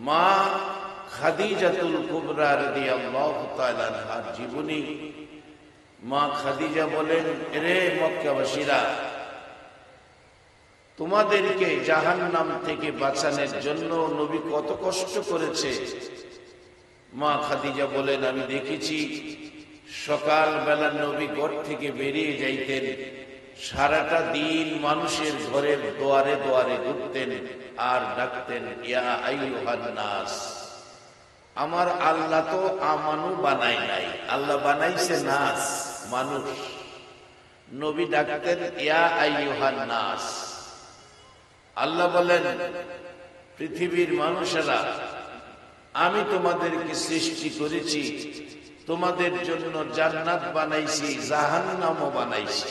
মা খাদিজাতুল কুবরা রাদিয়াল্লাহু তাআলা আনহার জীবনী। মা খাদিজা বলেন, রে মক্কাবাসীরা, তোমাদেরকে জাহান্নাম থেকে বাঁচানোর জন্য নবী কত কষ্ট করেছে। মা খাদিজা বলেন, আমি দেখেছি সকালবেলা নবী ঘর থেকে বেরিয়ে যাইতেন, সারাটা দিন মানুষের ঘরের দুয়ারে দুয়ারে ঘুরতেন আর ডাকতেন, ইয়া আইয়ুহান নাস। আমার আল্লাহ তো আমানু বানাই নাই, আল্লাহ বানাইছে নাস, মানুষ। নবী ডাকতেন, ইয়া আইয়ুহান নাস। আল্লাহ বলেন, পৃথিবীর মানুষেরা, আমি তোমাদেরকে সৃষ্টি করেছি, তোমাদের জন্য জান্নাত বানাইছি, জাহান্নামও বানাইছি।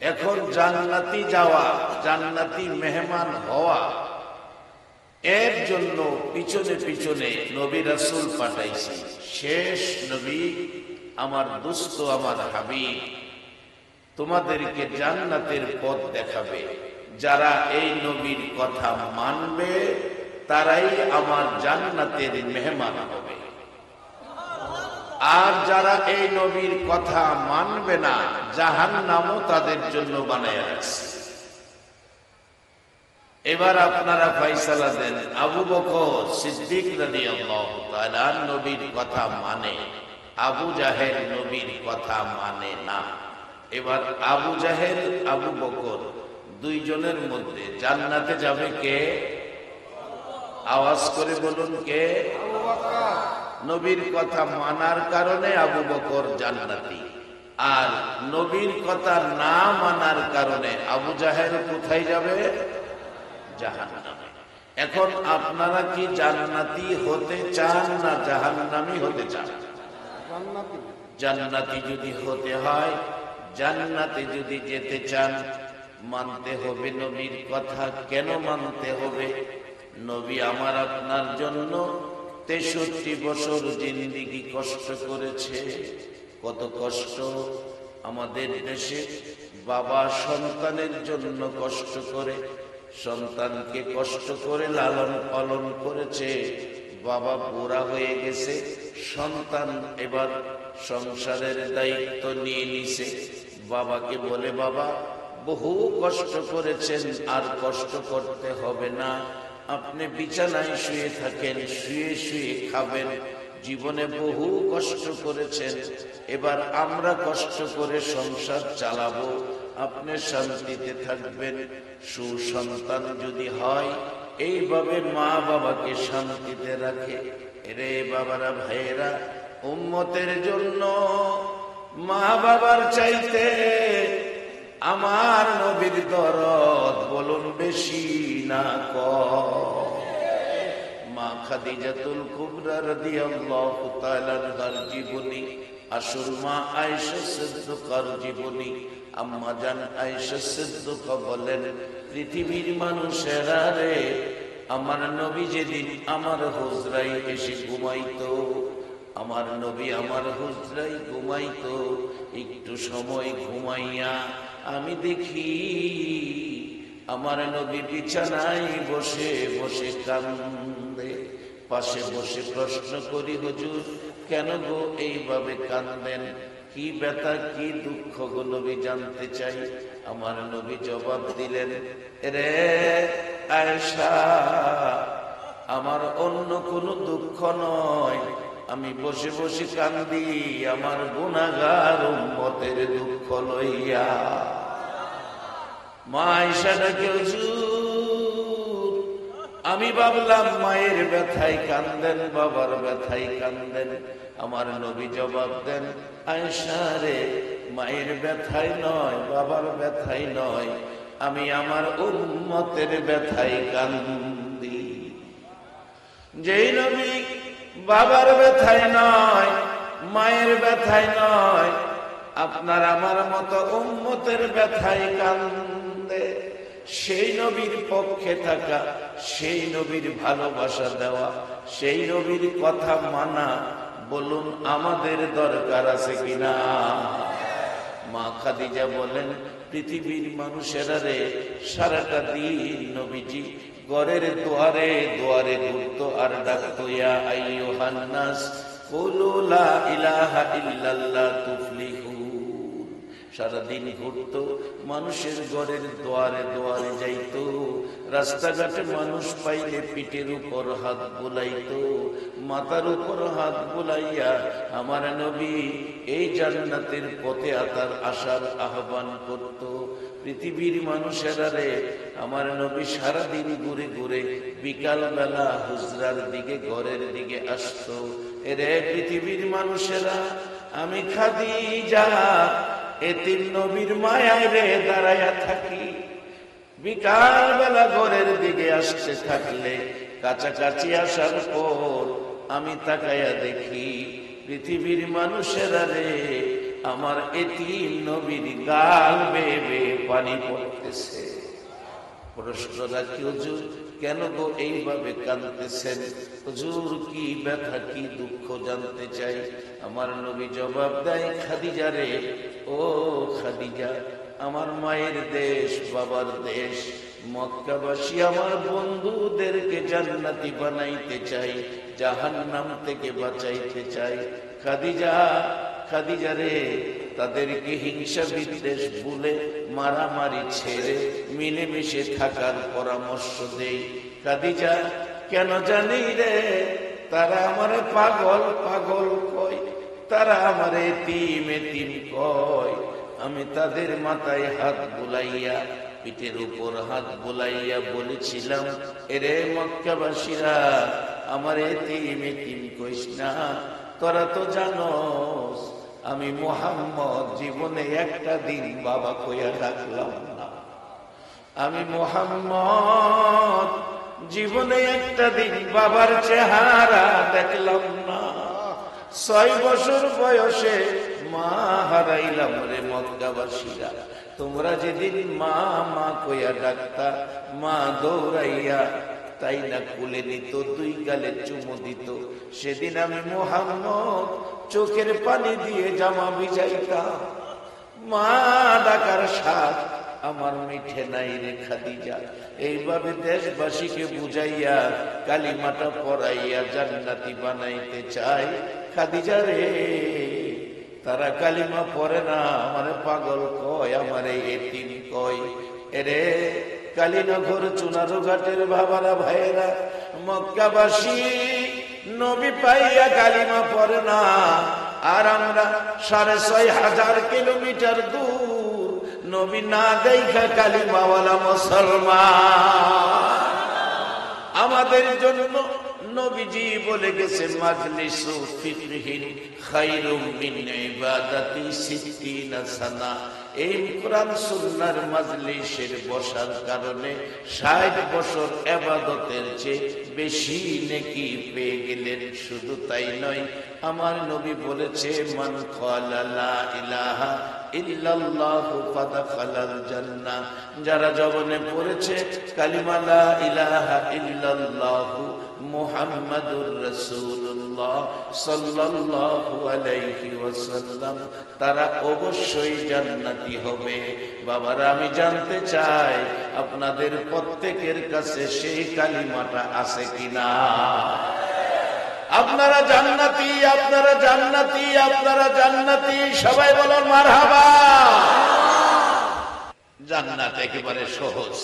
এখন জান্নাতি যাওয়া, জান্নাতি মেহমান হওয়া, এর জন্য পিছনে পিছনে নবী রাসূল পাঠাইছি। শেষ নবী আমার দোস্ত, আমার হাবিব তোমাদেরকে জান্নাতের পথ দেখাবে। যারা এই নবীর কথা মানবে তারাই আমার জান্নাতের মেহমান হবে, আর যারা এই নবীর কথা মানবে না, জাহান্নামও তাদের জন্য বানায় রাখছে। এবার আপনারা ফয়সালা দেন, আবু বকর সিদ্দিক রাদিয়াল্লাহু তাআলা নবীর কথা মানে, আবু জাহেল নবীর কথা মানে না। এবার আবু জাহেল, আবু বকর দুইজনের মধ্যে জান্নাতে যাবে কে? আওয়াজ করে বলুন, কে? নবীর কথা মানার কারণে আবু বকর জান্নাতি, আর নবীর কথা না মানার কারণে আবু জাহেল কোথায় যাবে? জাহান্নামে। এখন আপনারা কি জান্নাতি হতে চান না জাহান্নামী হতে চান? জান্নাতি যদি হতে হয়, জান্নাতে যদি যেতে চান, মানতে হবে নবীর কথা। কেন মানতে হবে? নবী আমার আপনার জন্য 63 বছর জিন্দেগি কষ্ট করেছে। কত কষ্ট! আমাদের দেশে বাবা সন্তানের জন্য কষ্ট করে, সন্তানকে কষ্ট করে লালন পালন করেছে। বাবা বুড়া হয়ে গেছে, সন্তান এবার সংসারের দায়িত্ব নিয়ে নিছে। বাবাকে বলে, বাবা বহু কষ্ট করেছেন, আর কষ্ট করতে হবে না, আপনি বিছানায় শুয়ে থাকেন, শুয়ে শুয়ে খাবেন, জীবনে বহু কষ্ট করেছেন, এবার আমরা কষ্ট করে সংসার চালাবো, আপনি শান্তিতে থাকবেন। সুসন্তান যদি হয়, এইভাবে মা বাবাকে শান্তিতে রাখে। রে বাবারা, ভাইয়েরা, উম্মতের জন্য মা বাবার চাইতে আমার নবীর দরদ বলুন বেশি না কম? মা খাদিজাতুল কুবরা রাদিয়াল্লাহু তাআলা আনহার জীবনী, আসল মা আয়েশা সিদ্দিকার জীবনী। আম্মা জান আয়েশা সিদ্দিকা বলেন, পৃথিবীর মানুষেরা রে, আমার নবী যেদিন আমার হুজরায় এসে ঘুমাইতো, আমার নবী আমার হুজরায় ঘুমাইতো, একটু সময় ঘুমাইয়া আমি দেখি আমার নবী বিছানায় বসে বসে কান্দে। পাশে বসে প্রশ্ন করি, হুজুর কেন গো এইভাবে কান্দেন? কি ব্যথা, কি দুঃখ গো নবী জানতে চাই। আমার নবী জবাব দিলেন, রে আয়েশা, আমার অন্য কোনো দুঃখ নয়, আমি বসে বসে কান্দি আমার গুনাহগার উম্মতের দুঃখ লইয়া। মা আয়েশা ডাকে, হুজুর আমি ভাবলাম মায়ের ব্যথায় কান্দেন, বাবার ব্যথায় কান্দেন। আমার নবী জবাব দেন, আয়েশা রে, মায়ের ব্যথায় নয়, বাবার ব্যথায় নয়, আমি আমার উম্মতের ব্যথায় কান্দি। যেই নবী বাবার ব্যথায় নয়, মায়ের ব্যথায় নয়, আপনার আমার মতো উম্মতের ব্যথায় কান্দে, সেই নবীর পক্ষে থাকা, সেই নবীর ভালোবাসা দেওয়া, সেই নবীর কথা মানা, বলুন আমাদের দরকার আছে কিনা? মা খাদিজা বলেন, পৃথিবীর মানুষেরা রে, সারাটা দিন নবীজি ঘরের দুয়ারে দুয়ারে ঘুরতো আর ডাকতো, ইয়া আইয়ুহান নাস কুলু লা ইলাহা ইল্লাল্লাহ তুফলিহুন। সারাদিন ঘুরতো, মানুষের ঘরের দুয়ারে দুয়ারে যাইতো, রাস্তাঘাটে মানুষ পাইলে পিঠের উপর হাত বুলাইতো, মাথার উপর হাত বুলাইয়া আমার নবী এই জান্নাতের পথে আসার আহ্বান করত। পৃথিবীর মানুষেরা রে, আমার নবী সারাদিন ঘুরে ঘুরে বিকাল বেলা হুজরার দিকে ঘরের দিকে আসতো। এরে পৃথিবীর মানুষেরা, আমি খাদিজা এতিম নবীর মায়ায় রে দাঁড়াইয়া থাকি। বিকাল বেলা ঘরের দিকে আসতে থাকলে কাছাকাছি আসার পর আমি তাকাইয়া দেখি পৃথিবীর মানুষেরা রে, আমার এতিম নবীর গাল বেয়ে বেয়ে পানি পড়তেছে। প্রশ্ন রাখি, হুজুর কেন গো এইভাবে কাঁদতেছেন? হুজুর কি ব্যথা কি দুঃখ জানতে চাই। আমার নবী জবাব দেয়, খাদিজা রে, ও খাদিজা, আমার মায়ের দেশ বাবার দেশ মক্কাবাসী আমার বন্ধুদেরকে জান্নাতি বানাইতে চাই, জাহান্নাম থেকে বাঁচাইতে চাই। খাদিজা, খাদিজা রে, তাদেরকে হিংসা বিদ্বেষ ভুলে মারামারি ছেড়ে মিলেমিশে থাকার পরামর্শ দেই। খাদিজা, কেন জানি রে, তারা আমারে পাগল পাগল কয়, তারা আমারে এতিম এতিম কয়। আমি তাদের মাথায় হাত বুলাইয়া, পিঠের উপর হাত বুলাইয়া বলেছিলাম, এরে মক্কাবাসীরা, আমার এতিম এতিম কইস না, তোরা তো জানোস আমি মুহাম্মদ জীবনে একটা দিন বাবা কইয়া ডাকলাম না। আমি মুহাম্মদ জীবনে একটা দিন বাবার চেহারা দেখলাম না। 6 বছর বয়সে মা হারাইলাম রে মক্কাবাসীরা। তোমরা যেদিন মা মা কইয়া ডাকতা, মা দৌড়াইয়া তাই না কুলে নিত, 2 গালে চুমু দিত, সেদিন আমি মুহাম্মদ চোখের পানি দিয়ে জামা ভিজাইতাম। মা ডাকার স্বাদ আমার মিঠে নাই রে খাদিজা। এইভাবে দেশবাসীকে বুঝাইয়া কালিমাটা পড়াইয়া জান্নাতি বানাইতে চাই। খাদিজা রে, তারা কালিমা পড়ে না, আমারে পাগল কয়, আমারে এতিম কয়। এরে কালীনগর চুনারু ঘাটের বাবারা ভাইয়েরা, মক্কাবাসী নবী পাইয়া কালিমা পড়ে না, আর আমরা 6500 কিলোমিটার দূর নবী না দেখা কালিমাওয়ালা মুসলমান। আমাদের জন্য নবীজি বলে গেছে, মাজলিসু ফিকহিন খায়রুম মিন ইবাদাতি 60 সানা। এই কোরআন সুন্নাহর মাজলিসের বসার কারণে 60 বছর ইবাদতের চেয়ে বেশি নেকি পেয়ে গেলেন। শুধু তাই নয়, আমার নবী বলেছে, মান ক্বালা লা ইলাহা ইল্লাল্লাহু ফাদাখালাল জান্নাহ। যারা জবানে পড়েছে কালিমা লা ইলাহা ইল্লাল্লাহু মুহাম্মাদুর রাসূলুল্লাহ সাল্লাল্লাহু আলাইহি ওয়াসাল্লাম, তারা অবশ্যই জান্নাতি হবে। বাবারা, আমি জানতে চাই আপনাদের প্রত্যেকের কাছে সেই কালিমাটা আছে কিনা? আপনারা জান্নাতি, আপনারা জান্নাতি, আপনারা জান্নাতি, সবাই বলুন মারহাবা। জান্নাত একেবারে সহজ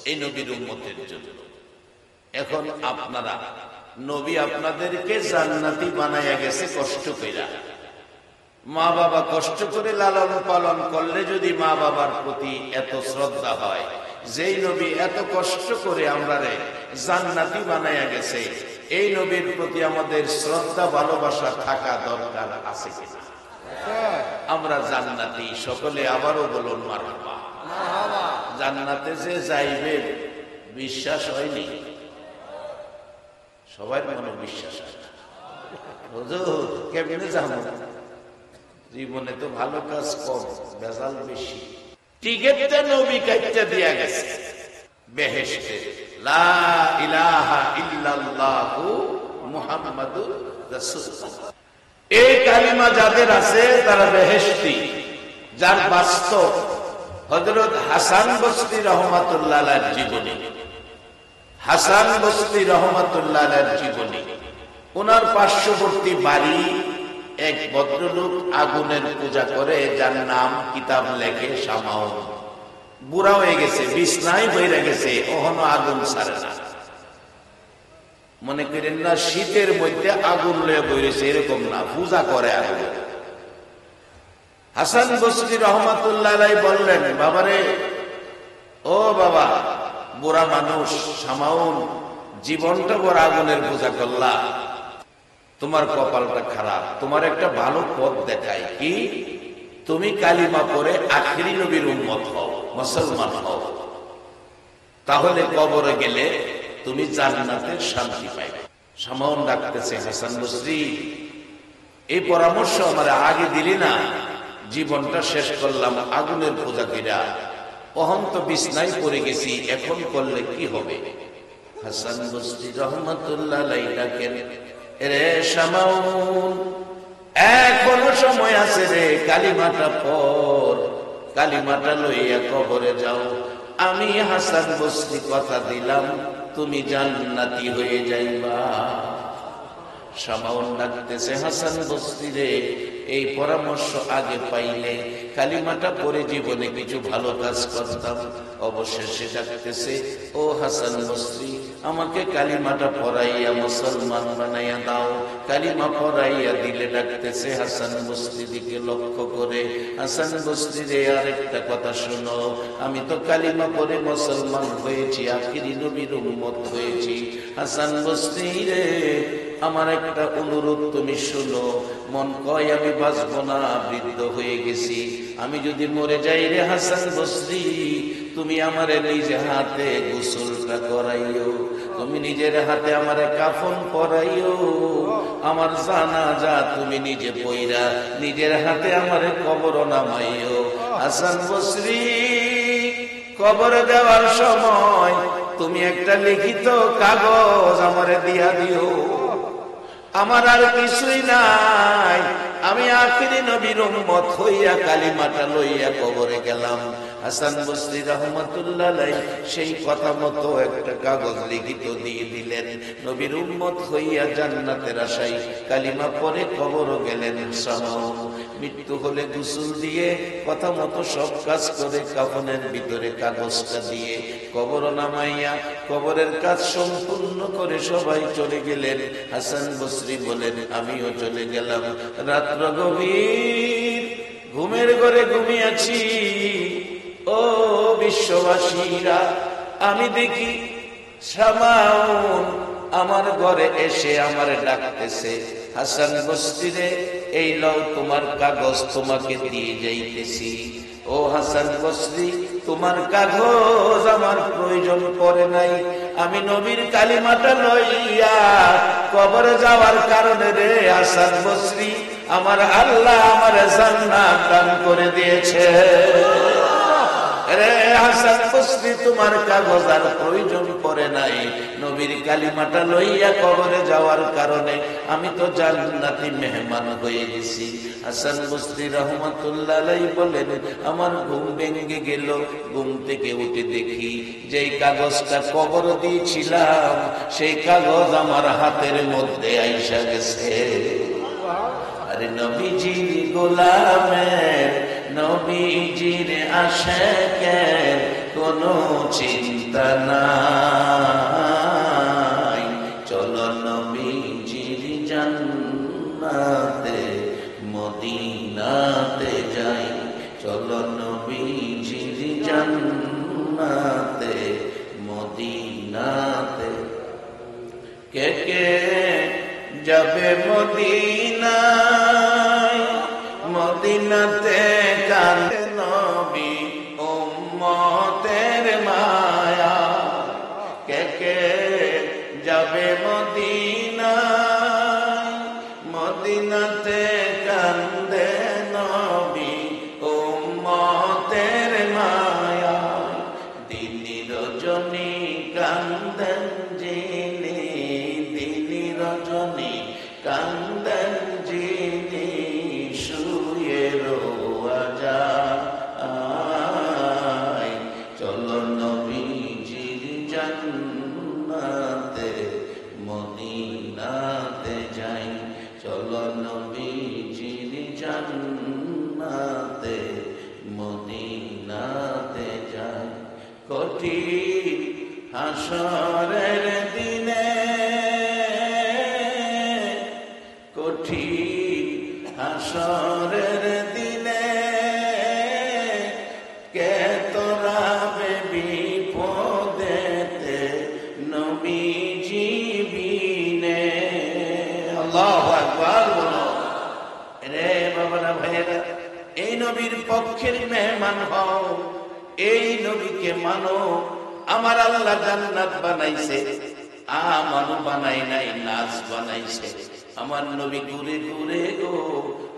এই নবীর উম্মতের জন্য। এখন আপনারা, নবী আপনাদেরকে জান্নাতি বানাইয়া গেছে কষ্ট কইরা। মা বাবা কষ্ট করে লালন পালন করলে যদি মা বাবার প্রতি এত শ্রদ্ধা হয়, যেই নবী এত কষ্ট করে আমরারে জান্নাতি বানাইয়া গেছে, এই নবীর প্রতি আমাদের শ্রদ্ধা ভালোবাসা থাকা দরকার আছে কিনা? আমরা জান্নাতি সকলে, আবারও বলুন মারহাবা। জান্নাতে যে যাইবে বিশ্বাস হয়নি, সবাই মনে বিশ্বাস হয়। হুজুর কেমনে যাবো? জীবনে তো ভালো কাজ কম, ভেজাল বেশি। টিকেটটা নবী কাইটা দিয়া গেছে বেহেশতে, লা ইলাহা ইল্লাল্লাহু মুহাম্মাদুর রাসূলুল্লাহ। এই কালিমা যাদের আছে তারা বেহেশতি। যার বাস্তব হযরত হাসান বসরি রাহমাতুল্লাহ আলাইহির জীবনী। হাসান বসরি রহমাতুল্লাহ আলাইহির জীবনী। ওনার পার্শ্ববর্তী বাড়ি এক ভদ্রলোক আগুনের পূজা করে, যার নাম কিতাব লেখে শামাউন। বুড়া হয়ে গেছে, বিছনায় বইরা গেছে, ওখানে আগুন ছাড়ে না। মনে করেন না শীতের মধ্যে আগুন লয়ে বইরেছে, এরকম না, পূজা করে আগুন। হাসান বসরি রহমাতুল্লাহ আলাইহি বললেন, বাবারে, ও বাবা, বুড়া মানুষ শামাউন, জীবনটা বড় আগুনের পূজা করলা, তোমার কপালটা খারাপ। তোমার একটা ভালো পথ দেখাই, কি? তুমি কালিমা পড়ে আখিরি নবীর উম্মত হও, মুসলমান হও, তাহলে কবরে গেলে তুমি জান্নাতের শান্তি পাইবে। শামাউন ডাকতেছে, হাসান বসরি, এই পরামর্শ আমার আগে দিলি না, জীবনটা শেষ করলাম আগুনের পূজা কইরা, অহন তো বিছনায় পড়ে গেছি, এখন করলে কি হবে? হাসান বসরি রহমাতুল্লাহ আলাইহি ডাকেন, রে শামাউন, এখনো সময় আছে রে, কালিমাটা পড়, কালিমাটা লইয়া কবরে যাও। আমি হাসান বসরি কথা দিলাম, তুমি জান্নাতি হয়ে যাইবা। শামাউন ডাকতেছে, হাসান বসরি রে, এই পরামর্শ আগে পাইলে কালিমাটা পড়ে জীবনে কিছু ভালো কাজ করতাম। অবশেষে ডাকতেছে, ও হাসান বসরি, আমাকে কালিমাটা পড়াইয়া মুসলমান বানাইয়া দাও। কালিমা পড়াইয়া দিলে ডাকতেছে হাসান বসরি দিকে লক্ষ্য করে, হাসান বসরি রে, আরেকটা কথা শুনো, আমি তো কালিমা পড়ে মুসলমান হয়েছি, আখিরি নবীর উম্মত হয়েছি। হাসান বসরি রে, আমার একটা অনুরোধ তুমি শুনো। মন কয় আমি বাঁচবো না, বৃদ্ধ হয়ে গেছি, আমি যদি মরে যাই রে হাসান বসরি, তুমি আমারে নিজে হাতে গোসলটা করাইও, তুমি নিজের হাতে আমারে কাফন পরাইও, আমার জানাজা তুমি নিজে পইরা নিজের হাতে আমারে কবর নামাইও। হাসান বসরি, কবর দেওয়ার সময় তুমি একটা লিখিত কাগজ আমারে দিয়া দিও, আমার আর কিছুই নাই, আমি আখিরি নবীর উম্মত হইয়া কালিমাটা লইয়া কবরে গেলাম। হাসান বসরি রহমাতুল্লাহ আলাইহি সেই কথা মতো একটা কাগজ লিখিত দিয়ে দিলেন। নবীর উম্মত হইয়া জান্নাতের আশায় কালিমা পড়ে কবরও গেলেন। শামাউন মৃত্যু হলে গোসল দিয়ে কথা মতো সব কাজ করে কাফনের ভিতরে কাগজটা দিয়ে কবর নামাইয়া কবরের কাজ সম্পূর্ণ করে সবাই চলে গেলেন। হাসান বসরি বলেন, আমিও চলে গেলাম। রাত্র গভীর, ঘুমের ঘরে ঘুমিয়েছি। ও বিশ্ববাসীরা, আমি দেখি শামাউন আমার ঘরে এসে আমার ডাকতেছে, হাসান বসরি রে, এই লও তোমার কাগজ, তোমাকে দিয়ে যাইতেছি। ও হাসান বসরি, তোমার কাগজ আমার প্রয়োজন পড়ে নাই, আমি নবীর কালিমাটা লইয়া কবরে যাওয়ার কারণে রে হাসান বসরি, আমার আল্লাহ আমার জান্নাত দান করে দিয়েছে। রে হাসান বসরি, তোমার কাগজ আর প্রয়োজন পড়ে নাই, নবীর কালিমাটা লইয়া কবরে যাওয়ার কারণে আমি তো জান্নাতি মেহমান হয়ে গেছি। হাসান বসরি রহমাতুল্লাহ আলাইহি বলেন, আমার ঘুম ভেঙে গেল। ঘুম থেকে উঠে দেখি যেই কাগজটা কবর দিয়েছিলাম সেই কাগজ আমার হাতের মধ্যে আইসা গেছে। আরে নবীজির গোলামের, নবীজির আশিকের কোনো চিন্তা নাই, চলো নবীজির জান্নাতে মদিনাতে যাই, চলো নবীজির জান্নাতে মদিনাতে। কে কে যাবে মদিনায়, মদিনাতে কান্দে নবী উম্মতের মায়া। কে কে যাবে মদিনায়, মদিনাতে কান্দে নবী উম্মতের মায়া। দিনী রজনী কান্দেন যিনি, দিনী রজনী কান্দেন যিনি, শুয়ে রোয়া যায়, চলো নবীজির জান্নাতে কঠিন হাসরের দিনে, কঠিন হাসরের দিনে কে তোরাবে বিপদেতে নবীজি বিনে। আল্লাহু আকবার বলো। রে বাবারা ভাইয়েরা, এই নবীর পক্ষের মেহমান হও, এই নবীকে মানো। আমার আল্লাহ জান্নাত বানাইছে, আমানু বানাই নাই, নাচ বানাইছে। আমার নবী ঘুরে ঘুরে গো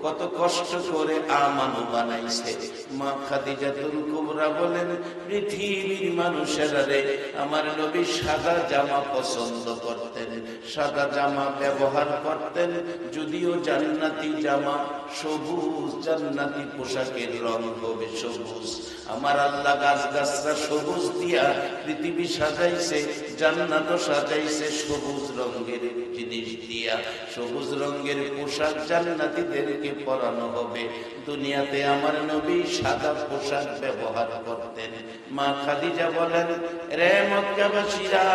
কত কষ্ট করে আমানু বানাইছে। মা খাদিজাতুল কুবরা বলেন, পৃথিবীর মানুষেরা রে, আমার নবী সাদা জামা পছন্দ করতেন, সাদা জামা ব্যবহার করতেন। যদিও জান্নাতি জামা সবুজ, জান্নাতি পোশাকের রং হবে সবুজ। আমার আল্লাহ গাছ গাছরা সবুজ দিয়া পৃথিবী সাজাইছে, জান্নাতও সাজাইছে সবুজ রঙের জিনিস দিয়া। সবুজ রঙের পোশাক জান্নাতীদেরকে পরানো হবে। দুনিয়াতে আমার নবী সাদা পোশাক ব্যবহার করতেন। মা খাদিজা বলেন, রে মক্কাবাসীরা,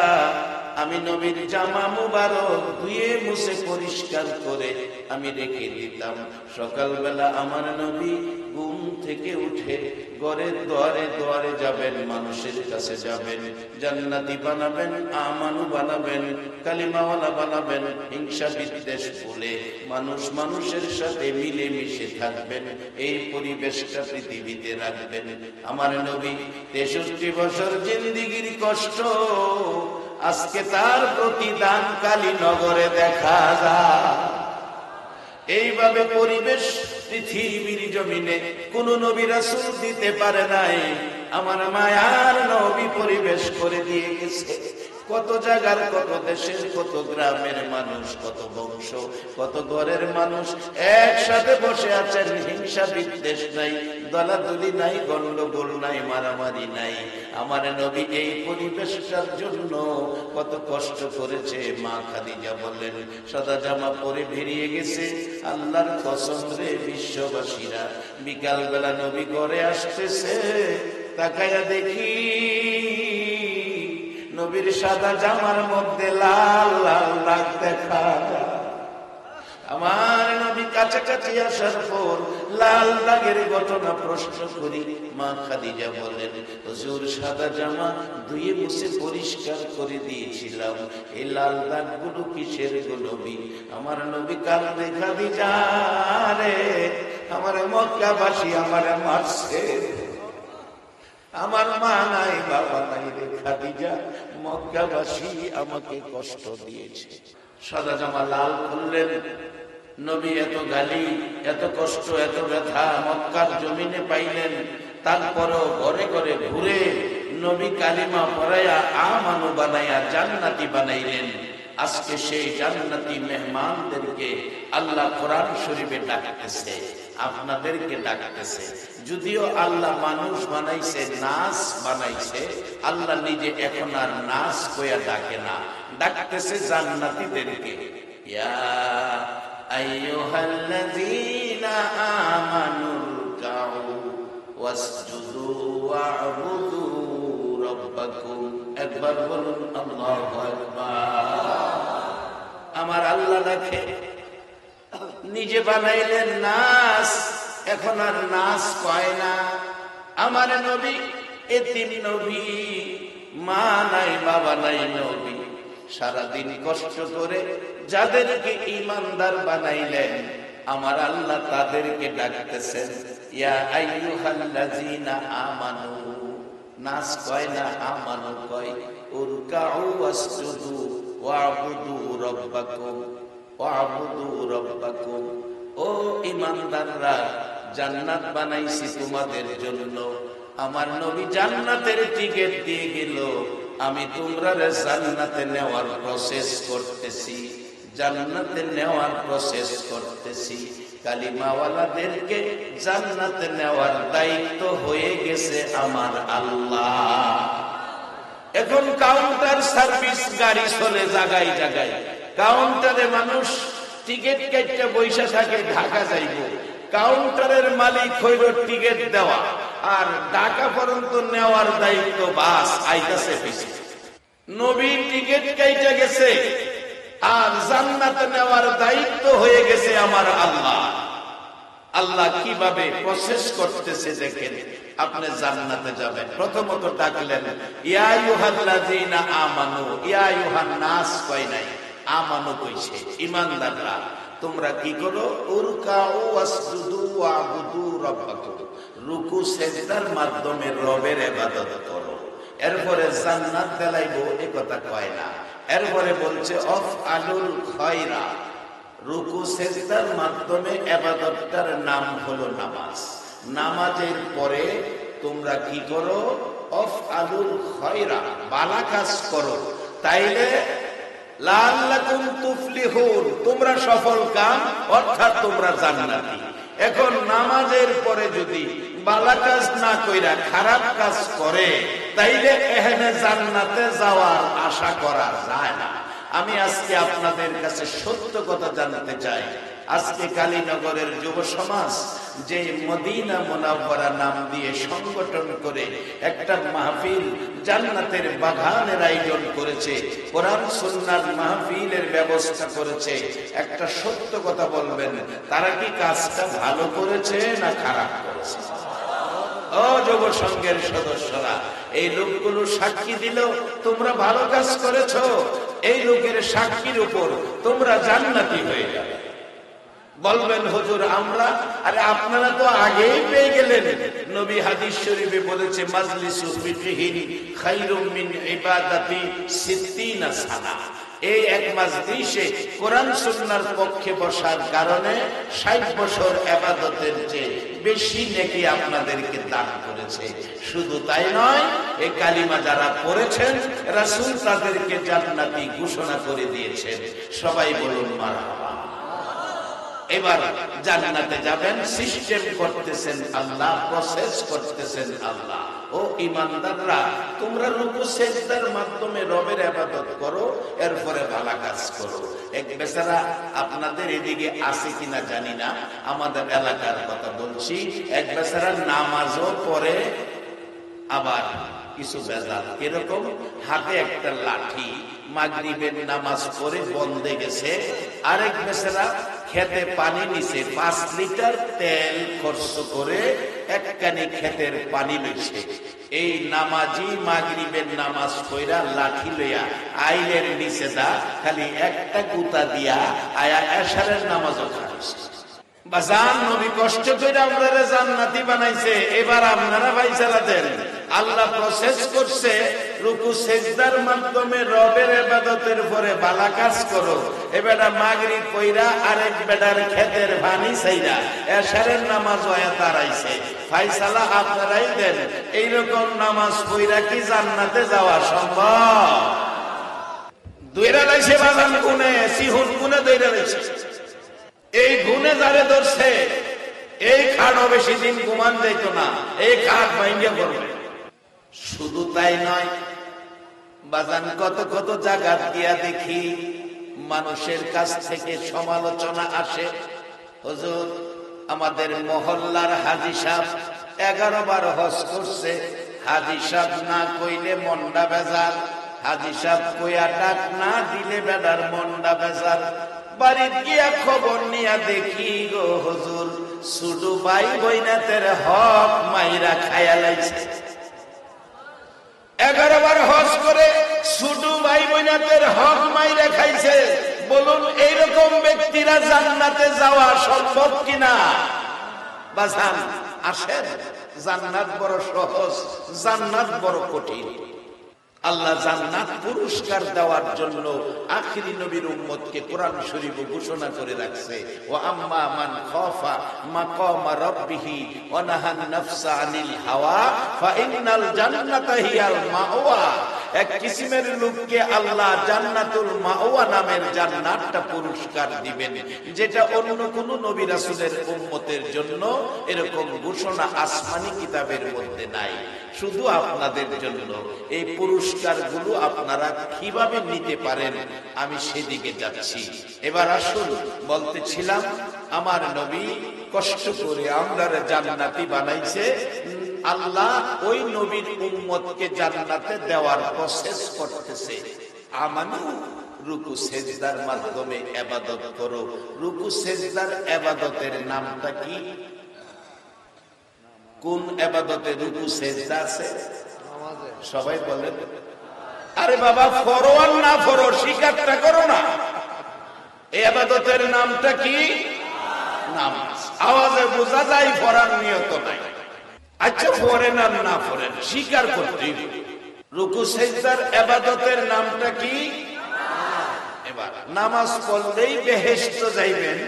আমি নবীর জামা মুবারক ধুয়ে মুছে পরিষ্কার করে আমি রেখে দিতাম। সকালবেলা আমার নবী ঘুম থেকে উঠে ঘরের দুয়ারে দুয়ারে যাবেন, মানুষের কাছে যাবেন, জান্নাতি বানাবেন, আমানু বানাবেন, কালিমাওয়ালা বানাবেন, হিংসা বিদ্বেষ ভুলে মানুষ মানুষের সাথে মিলে মিশে থাকবেন। এই পরিবেশটা পৃথিবীতে রাখবেন। আমার নবী 63 বছর জিন্দিগির কষ্ট, আজকে তার প্রতিদান কালীনগরে দেখা যায়। এইভাবে পরিবেশ পৃথিবীর জমিনে কোন নবী রাসূল দিতে পারে নাই। আমার মায়ার নবী পরিবেশ করে দিয়ে গেছে। কত জায়গার, কত দেশের, কত গ্রামের মানুষ, কত বংশ, কত ঘরের মানুষ একসাথে বসে আছেন। হিংসা বিদ্বেষ নাই, দলাদলি নাই, গন্ডগোল নাই, মারামারি নাই। আমার নবী এই পরিবেশটার জন্য কত কষ্ট করেছে। মা খাদিজা বললেন, সাদা জামা পরে বেরিয়ে গেছে। আল্লাহর কসম রে বিশ্ববাসীরা, বিকাল বেলা নবী ঘরে আসতেছে, তাকায়া দেখি নবীর সাদা জামার মধ্যে লাল লাল দাগ দেখা যায়। আমার নবী কাছাকাছি আসার পর লাল দাগের ঘটনা প্রশ্ন করি। মা খাদিজা বলেন, হুজুর সাদা জামা ধুয়ে মুছে পরিষ্কার করে দিয়েছিলাম, এই লাল দাগগুলো কিসের গো নবী? আমার নবী কাঁদতে, খাদিজা রে, আমার মক্কাবাসী আমারে মারছে, আমার মা নাই, বাবা নাই রে খাদিজা, মক্কাবাসী আমাকে কষ্ট দিয়েছে। সাদা জামা লাল করলেন। নবী এত গালি, এত কষ্ট, এত ব্যথা মক্কার জমিনে পাইলেন। তারপরও ঘরে ঘরে ঘুরে নবী কালিমা পড়াইয়া আমানু বানাইয়া জান্নাতি বানাইলেন। আজকে সেই জান্নাতি মেহমানদেরকে আল্লাহ কোরআন শরীফে ডাকতেছে, আপনাদেরকে ডাকতেছে। যদিও আল্লাহ মানুষ বানাইছে, নাচ বানাইছে, আল্লাহ নিজে এখন আর নাচ কইয়া ডাকে না, ডাকতেছে জান্নাতীদেরকে। ইয়া আইয়ুহাল্লাযীনা আমানু রুকউ ওয়াসজুদু ওয়া'বুদু রাব্বাকুম। একবার বলুন আল্লাহু আকবার। আমার আল্লাহ ডাকে, নিজে বানাইলেন নাচ, এখন আর নাচ পায় না। আমার নবী এতিম নবী, মা নাই, বাবা নাই নবী, সারাদিন কষ্ট করে যাদেরকে ঈমানদার বানাইলেন আমার আল্লাহ তাদেরকে ডাকতেছেন, ইয়া আইয়ুহাল্লাযীনা আমানু। নাচ কয় না, আমানু কয়। উরকাউ ওয়াসজুদু ওয়া'বুদু রাব্বাকুম ওয়া'বুদু রাব্বাকুম। ও ঈমানদাররা, জান্নাত বানাইছি তোমাদের জন্য। আমার নবী জান্নাতের টিকিট দিয়ে গেল, আমি তোমরা জান্নাতে নেওয়ার প্রসেস করতেছি, জান্নাতে নেওয়ার প্রসেস করতেছি। কালিমাওয়ালাদেরকে জান্নাতে নেওয়ার দায়িত্ব হয়ে গেছে আমার আল্লাহ। এখন কাউন্টার সার্ভিস গাড়ি চলে জায়গায় জায়গায়। কাউন্টারে মানুষ টিকিট কেটে বৈশা থাকে, ঢাকা যাইব। কাউন্টারের মালিক হইল টিকিট দেওয়া, আর ঢাকা পর্যন্ত নেওয়ার দায়িত্ব বাস আইতাছে পিছে। নবী টিকিট কাইটা গেছে আর জান্নাতে নেওয়ার দায়িত্ব হয়ে গেছে আমার আল্লাহ। আল্লাহ কিভাবে প্রসেস করতেছে দেখেন। আপনি জান্নাতে যাবেন, প্রথমত ডাকলেন ইয়া আইয়ুহাল্লাযীনা আমানু, ইয়া আইয়ুহান নাস কই নাই, আমানু কইছে, ঈমানদাররা তোমরা কি করো, উরকাউ ওয়াসজুদু ওয়াবুদু রাব্বাকুম, রুকু সিজদার মাধ্যমে রবের ইবাদত করো। এরপরে জান্নাত দেলাইবো এ কথা কয় না, এরপরে বলছে আফআলুল খায়রা, রুকু সিজদার মাধ্যমে ইবাদতটার নাম হলো নামাজ। নামাজের পরে তোমরা কি করো, আফআলুল খায়রা, ভালো কাজ করো, তাইলে লাআল্লাকুম তুফলিহুন, তোমরা সফল কাম, অর্থাৎ তোমরা জান্নাতি। এখন নামাজের পরে যদি ভালো কাজ না কইরা খারাপ কাজ করে, তাইলে এখানে জান্নাতে যাওয়ার আশা করা যায় না। আমি আজকে আপনাদের কাছে সত্য কথা জানাতে চাই। আজকে কালীনগরের যুব সমাজ যে মদিনা মুনাওয়ারা নাম দিয়ে সংগঠন করে একটা মাহফিল, জান্নাতের বাগানের আয়োজন করেছে, কোরআন সুন্নাহর মাহফিলের ব্যবস্থা করেছে, একটা সত্য কথা বলবেন, তারা কি কাজটা ভালো করেছে না খারাপ করেছে? ও যুব সংঘের সদস্যরা, এই লোকগুলো সাক্ষী দিল তোমরা ভালো কাজ করেছো, এই লোকের সাক্ষীর উপর তোমরা জান্নাতি হয়ে যাবে। বলবেন হুজুর আমরা, আরে আপনারা তো আগেই পেয়ে গেলেন। নবী হাদিস শরীফে বলেছে মাজলিসু ফিকহিন খায়রুম মিন ইবাদাতি 60 সানা। এই এক মাজলিসে কোরআন সুন্নাহর পক্ষে বসার কারণে 60 বছর ইবাদতের চেয়ে বেশি নেকি আপনাদেরকে দান করেছে। শুধু তাই নয়, এই কালিমা যারা পড়েছেন রাসূল তাদেরকে জান্নাতি ঘোষণা করে দিয়েছেন। সবাই বলুন মারহাবা। এবার জান্নাতে যাবেন, সিস্টেম করতেছেন আল্লাহ, প্রসেস করতেছেন আল্লাহ। ও ঈমানদাররা, তোমরা রুকু সিজদার মাধ্যমে রবের ইবাদত করো, এরপরে ভালো কাজ করো। এক বেচারা আপনাদের এদিকে আছে কিনা জানি না, আমাদের এলাকার কথা বলছি, এক বেচারা নামাজও পড়ে, আবার কিছু বেজাল এরকম, হাতে একটা লাঠি, মাগরিবের নামাজ পড়ে বন্ধে গেছে। আরেক বেচারা খেতে পানি নিছে, 5 লিটার তেল খরচ করে একখানি খেতের পানি লইছে। এই নামাজি মাগরিবের নামাজ পড়া লাঠি লইয়া আইলের নিচে দা খালি একটা গুতা দিয়া আয়া এশারের নামাজও খাইছে। বাজান নবী কষ্ট করে আপনারা জান্নাতি বানাইছে, এবার আপনারা ভাই চালাতেন। আল্লাহ প্রসেস করছে রুকু সিজদার মাধ্যমে রবের ইবাদতের পরে ভালো কাজ করো। এবেটা মাগরিব পয়রা আরেক বেটার খেতের পানি চাইরা এশারের নামাজ হয়ে দাঁড়াইছে। ফায়সালা আপনারাই দেন, এইরকম নামাজ পয়রা কি জান্নাতে যাওয়া সম্ভব? দুইরা লাইছে বাজান গুনে, সিহুন গুনে দুইরা লাইছে। এই গুনে যারে ধরছে, এই খাটও বেশি দিন ঘুমান যাইত না, এই খাট ভাঙ্গিয়া পড়বে। শুধু তাই নয় বাজান, কত কত জায়গা গিয়া দেখি মানুষের কাছ থেকে সমালোচনা আসে। হুজুর আমাদের মহল্লার হাজী সাহেব 11 বার হজ করছে, হাজী সাহেব না কইলে মনটা বেজার, হাজী সাহেব কইয়া ডাক না দিলে বেটার মনটা বেজার। বাড়ি গিয়া খবর নিয়া দেখি গো হুজুর, ছোট ভাই বইনাতের হক মাইরা খায়া লাইছে। 11 বার হজ করে ছোট ভাই বইনাতের হক মাইরা খাইছে। বলুন এইরকম ব্যক্তিরা জান্নাতে যাওয়া সম্ভব কিনা? বাজান আসেন, জান্নাত বড় সহজ, জান্নাত বড় কঠিন। আল্লাহ জান্নাত পুরস্কার দেওয়ার জন্য আখিরি নবীর উম্মতকে কোরআন শরীফ ঘোষণা করে রাখছে, ওয়া আম্মা মান খাফা মাকামা রাব্বিহি ওয়া নাহান নাফসা আনিল হাওয়া ফা ইন্নাল জান্নাতা হিয়াল মাওয়া। এক কিসিমের লোককে আল্লাহ জান্নাতুল মাওয়া নামের জান্নাতটা পুরস্কার দিবেন, যেটা অন্য কোন নবী রাসূলের উম্মতের জন্য এরকম ঘোষণা আসমানি কিতাবের মধ্যে নাই, শুধু আপনাদের জন্য। এই পুরস্কারগুলো আপনারা কিভাবে নিতে পারেন আমি সেদিকে যাচ্ছি। এবার আসুন, বলতেছিলাম আমার নবী কষ্ট করে আমরা জান্নাতি বানাইছে, আল্লাহ ওই নবীর উম্মতকে জান্নাতে দেওয়ার প্রসেস করতেছে। আমানু, রুকু সেজদার মাধ্যমে ইবাদত করো। রুকু সেজদার ইবাদতের নামটা কি? কোন ইবাদতে রুকু সেজদা আছে? সবাই বলেন। আরে বাবা, ফরো আর না ফরো, স্বীকারটা করো না। এই ইবাদতের নামটা কি? নামাজ। আওয়াজে বোঝা যায় পড়ার নিয়ত নাই। আচ্ছা, পড়েন আর না পড়েন, স্বীকার করতেই হবে। রুকু সেজদার ইবাদতের নামটা কি? এবার নামাজ পড়লেই বেহেশত যাইবেন,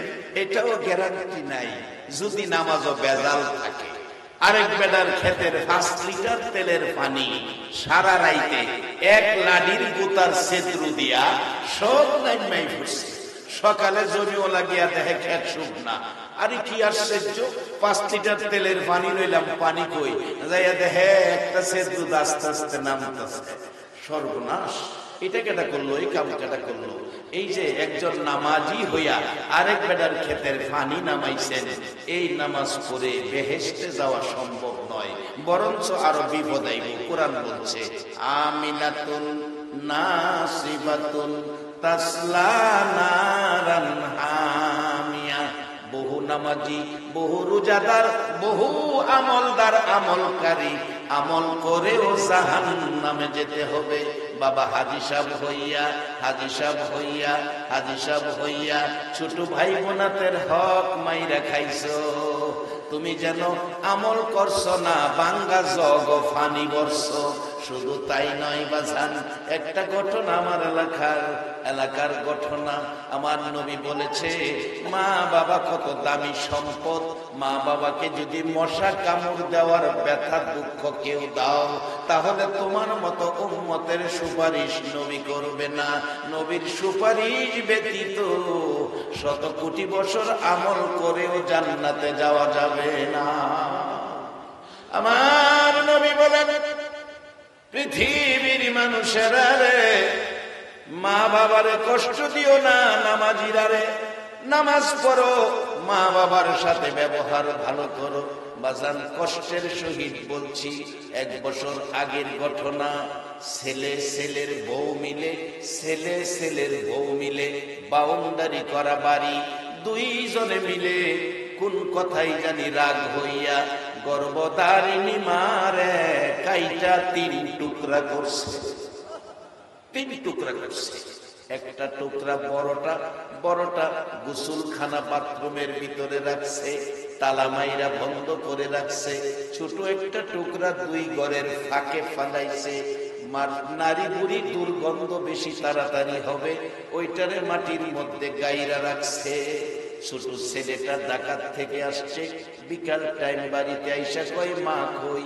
এটাও গ্যারান্টি নাই যদি নামাজও বেজাল থাকে। আরেক বেটার ক্ষেতের 5 লিটার তেলের পানি সারা রাইতে এক লাডির গুতার সেদ্রু দিয়া সব নাইমাই ফুটছে। সকালে জমিও লাগিয়া দেখে খেত শুকনা। আরে কি আশ্চর্য, 5 লিটার তেলের পানি লইলাম, পানি কই যাইয়া দেখে একটা সেদ্রু আস্তে আস্তে নামতেছে। সর্বনাশ, এটা কেটা করলো, এই কাম কেটা করলো? এই যে একজন নামাজি হইয়া আরেক বেটার ক্ষেতের পানি নামাইছেন, এই নামাজ পড়ে বেহেশতে যাওয়া সম্ভব নয়, বরঞ্চ আরো বিপদ আইব। কোরআন বলছে, আমিনাতুন নাসিবাতুন তাসলা নারান হামিয়া। বহু নামাজি, বহু রোজাদার, বহু আমলদার, আমলকারী আমল করেও জাহান্নামে যেতে হবে। বাবা হাজী সাহেব হইয়া, হাজী সাহেব হইয়া, হাজী সাহেব হইয়া ছোট ভাই বোনাতের হক মাইরা খাইছো। তুমি যেন আমল করছো না, বাঙ্গা জগ ফানি করছো। শুধু তাই নয় বাজান, একটা ঘটনা আমার এলাকার ঘটনা। আমার নবী বলেছে, মা বাবা কত দামি সম্পদ। মা বাবাকে যদি মশা কামড় দেওয়ার ব্যথা দুঃখ কেউ দাও, তাহলে তোমার মতো উম্মতের সুপারিশ নবী করবে না। নবীর সুপারিশ ব্যতীত 100 কোটি বছর আমল করেও জান্নাতে যাওয়া যাবে না। আমার নবী বলেন, পৃথিবীর মানুষেরা রে, মা বাবারে কষ্ট দিও না। নামাজিরা রে, নামাজ পড়ো, মা বাবার সাথে ব্যবহার ভালো করো। বাজান, কষ্টের সহিত বলছি, 1 বছর আগের ঘটনা। ছেলে ছেলের বউ মিলে বাউন্ডারি করা বাড়ি, 2 জনে মিলে কোন কথাই জানি রাগ হইয়া গর্ভধারিণী মারে কাইটা 3 টুকরা করছে। 3 টুকরা করছে। একটা টুকরা বড়টা গোসলখানা বাথরুমের ভিতরে রাখছে, তালা মাইরা বন্ধ করে রাখছে। ছোট একটা টুকরা 2 ঘরের ফাঁকে ফালাইছে। নারী বুড়ি দুর্গন্ধ বেশি তাড়াতাড়ি হবে, ওইটারে মাটির মধ্যে গাইরা রাখছে। ছোট ছেলেটা ডাকাত থেকে আসছে, বিকাল টাইম বাড়িতে আইসা কয়, মা কই?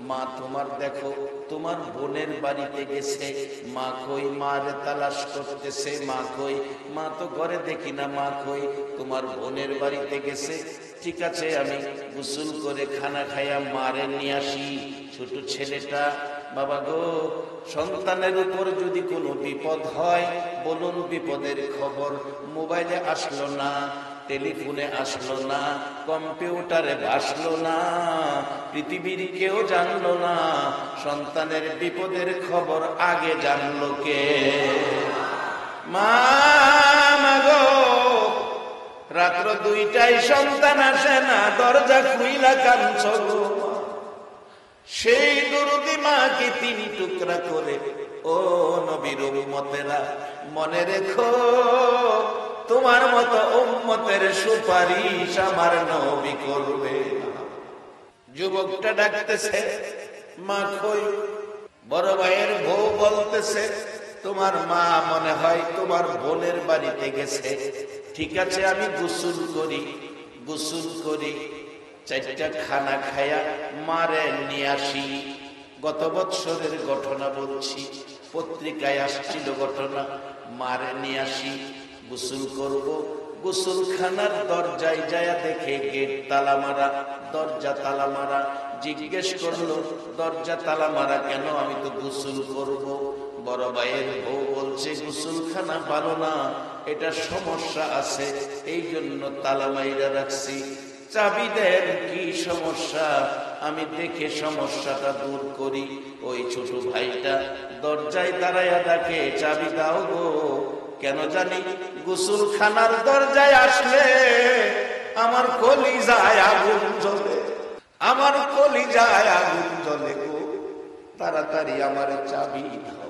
মা তোমার দেখো, তোমার বোনের বাড়িতে গেছে। মা কই? মারে তালাশ করতেছে। মা কই? মা তো ঘরে দেখি না। মা কই? তোমার বোনের বাড়িতে গেছে। ঠিক আছে, আমি গোসল করে খানা খাইয়া মারে নিয়ে আসি। ছোট ছেলেটা, বাবা গো, সন্তানের উপর যদি কোনো বিপদ হয় বলুন বিপদের খবর। মোবাইলে আসলো না, টেলিফোনে আসলো না, কম্পিউটারে ভাসলো না, পৃথিবীর কেউ জানলো না। সন্তানের বিপদের খবর আগে জানলো কে? মা গো, রাত্র 2টায় সন্তান আসে না, দরজা খুইলা কাঁদছ গো। সেই দরদি মাকে 3 টুকরা করে। ও নবীর উম্মতেরা, মনে রেখো, তোমার মতো উম্মতের সুপারিশ আমার নবী করবে। যুবকটা ডাকতেছে, মা কই? বড় ভাইয়ের বউ বলতেছে, তোমার মা মনে হয় তোমার বোনের বাড়িতে গেছে। ঠিক আছে, আমি গোসল করি 4টা খানা খায়া মারে নিয়ে আসি। গত বৎসরের ঘটনা বলছি, পত্রিকায় আসছিল ঘটনা। মারে নিয়ে আসি, গোসল করব। গোসলখানার দরজায় যায়া দেখে গেট তালা মারা, দরজা তালা মারা। জিজ্ঞেস করলো, দরজা তালা মারা কেন? আমি তো গোসল করব। বড় ভাইয়ের বউ বলছে, গোসলখানা ভালো না, এটা সমস্যা আছে, এই জন্য তালা মাইরা রাখছি। চাবি দেন, কি সমস্যা? আমি দেখে সমস্যাটা দূর করি। ওই ছোট ভাইটা দরজায় দাঁড়াইয়া ডাকে, চাবি দাও গো। কেন জানি গোসলখানার দরজায় আসলে আমার কলিজায় আগুন জ্বলে, আমার কলিজায় আগুন জ্বলে গো। তাড়াতাড়ি আমার চাবি দাও।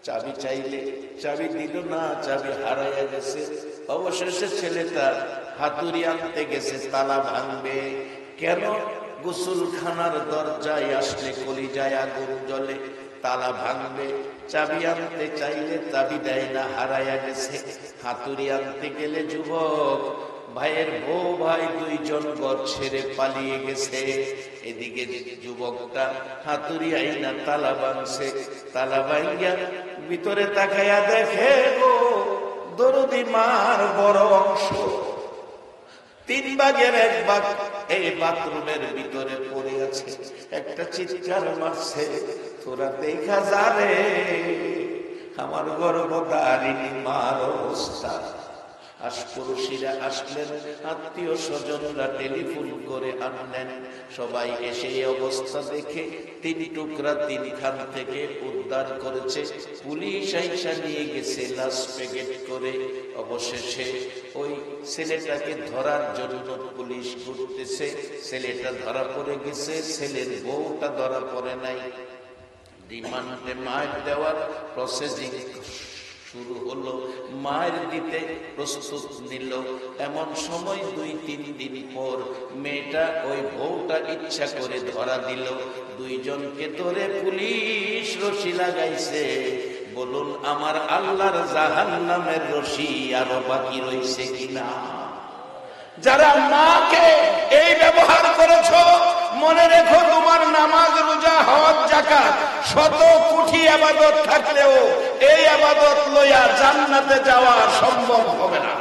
চাবি চাইলে চাবি দিল না, চাবি হারাইয়া গেছে। অবশেষে ছেলেটা হাতুড়ি আনতে গেছে, তালা ভাঙবে। কেন? গোসলখানার দরজায় আসলে কলিজায় আগুন জ্বলে, তালা ভাঙবে। চাবি আনতে চাইলে চাবি দেয় না, হারাইয়া গেছে। হাতুড়ি আনতে গেলে যুবক ভাইয়ের বউ ভাই দুইজন ঘর ছেড়ে পালিয়ে গেছে। এদিকে যুবকটা হাতুড়ি আইনা তালা ভাঙছে। তালা ভাঙিয়া ভিতরে তাকাইয়া দেখে গো, দরদি মার বড় অংশ 3 ভাগের 1 ভাগ এই বাথরুমের ভিতরে পড়ে আছে। একটা চিৎকার মারছে, তোরা দেখা যারে আমার গর্ভধারিণী মার অবস্থা। আশপড়শিরা আসলেন, আত্মীয় স্বজনরা টেলিফোন করে আনলেন। সবাই এসে এই অবস্থা দেখে 3 টুকরা 3 খান থেকে উদ্ধার করেছে। পুলিশ আইসা নিয়ে গেছে লাশ প্যাকেট করে। অবশেষে ওই ছেলেটাকে ধরার জন্য পুলিশ ঘুরতেছে। ছেলেটা ধরা পড়ে গেছে, ছেলের বউটা ধরা পড়ে নাই। রিমান্ডে মায়ের দেওয়ার প্রসেসিং শুরু হলো। মায়ের দিতে প্রস্তুত নিল। এমন সময় 2-3 দিন পর মেয়েটা ওই বউটা ইচ্ছা করে ধরা দিল। 2 জনকে ধরে পুলিশ রশি লাগাইছে। বলুন আমার আল্লাহর জাহান্নামের রশি আরো বাকি রইছে কিনা? যারা মাকে এই ব্যবহার করেছো, মনে রেখো তোমার নামাজ, রোজা, হজ, যাকাত, শত কোটি ইবাদত থাকলেও এই ইবাদত লইয়া জান্নাতে যাওয়া সম্ভব হবে না।